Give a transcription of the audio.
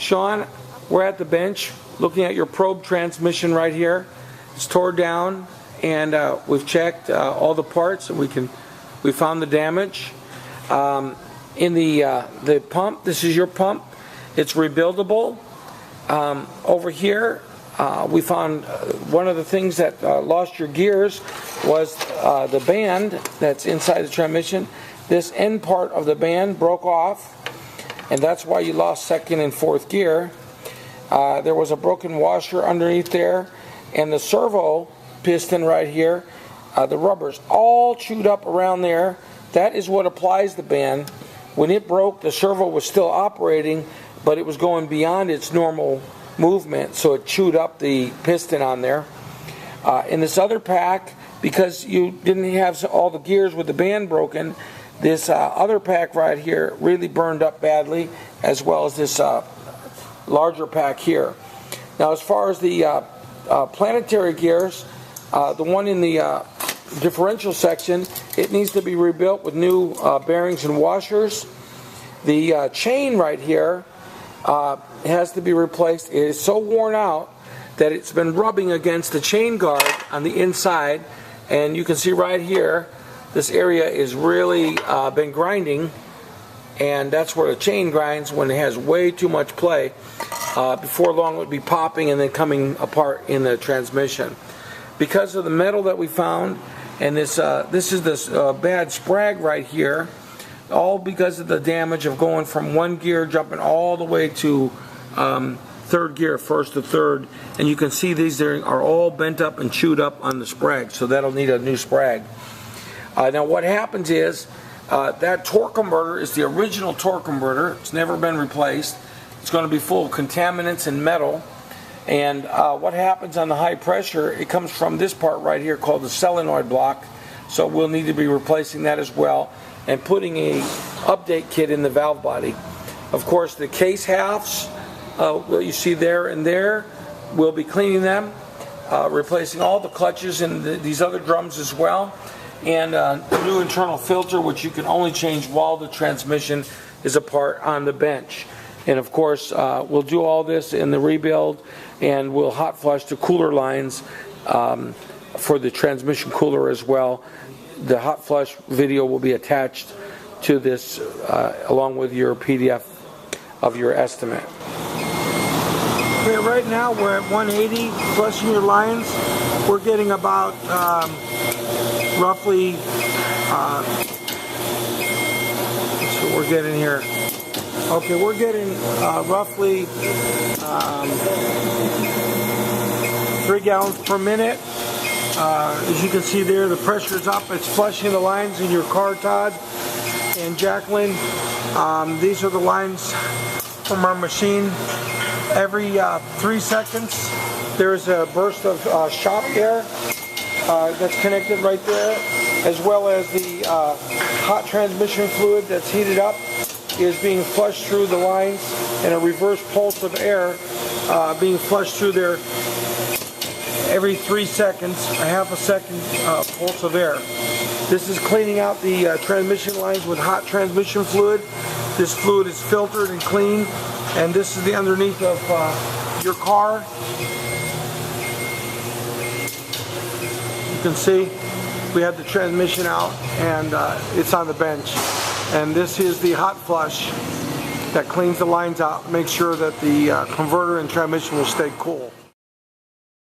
Sean, we're at the bench looking at your probe transmission right here. It's tore down, and we've checked all the parts, and we found the damage. In the pump, this is your pump. It's rebuildable. Over here, we found one of the things that lost your gears was the band that's inside the transmission. This end part of the band broke off, and that's why you lost second and fourth gear. There was a broken washer underneath there, and the servo piston right here, the rubber's all chewed up around there. That is what applies the band. When it broke, the servo was still operating, but it was going beyond its normal movement, so it chewed up the piston on there. In this other pack, because you didn't have all the gears with the band broken, this other pack right here really burned up badly, as well as this larger pack here. Now, as far as the planetary gears, the one in the differential section, it needs to be rebuilt with new bearings and washers. The chain right here has to be replaced. It is so worn out that it's been rubbing against the chain guard on the inside, and you can see right here this area is really been grinding, and that's where the chain grinds when it has way too much play. Before long it would be popping and then coming apart in the transmission. Because of the metal that we found, and this is this bad sprag right here, all because of the damage of going from one gear jumping all the way to third gear, first to third, and you can see these are all bent up and chewed up on the sprag, so that'll need a new sprag. Now what happens is that torque converter is the original torque converter. It's never been replaced. It's going to be full of contaminants and metal. And what happens on the high pressure, it comes from this part right here called the solenoid block. So we'll need to be replacing that as well and putting a update kit in the valve body. Of course, the case halves, what you see there and there, we'll be cleaning them, replacing all the clutches and these other drums as well, and a new internal filter, which you can only change while the transmission is apart on the bench. And of course, we'll do all this in the rebuild, and we'll hot flush the cooler lines for the transmission cooler as well. The hot flush video will be attached to this along with your PDF of your estimate. Okay, right now we're at 180 flushing your lines. We're getting about roughly, that's what we're getting here. Okay, we're getting roughly 3 gallons per minute. As you can see there, the pressure is up. It's flushing the lines in your car, Todd and Jacqueline. These are the lines from our machine. Every 3 seconds, there's a burst of shop air that's connected right there, as well as the hot transmission fluid that's heated up is being flushed through the lines, and a reverse pulse of air being flushed through there every 3 seconds, a half a second pulse of air. This is cleaning out the transmission lines with hot transmission fluid. This fluid is filtered and clean, and this is the underneath of your car. You can see we have the transmission out, and it's on the bench. And this is the hot flush that cleans the lines out, makes sure that the converter and transmission will stay cool.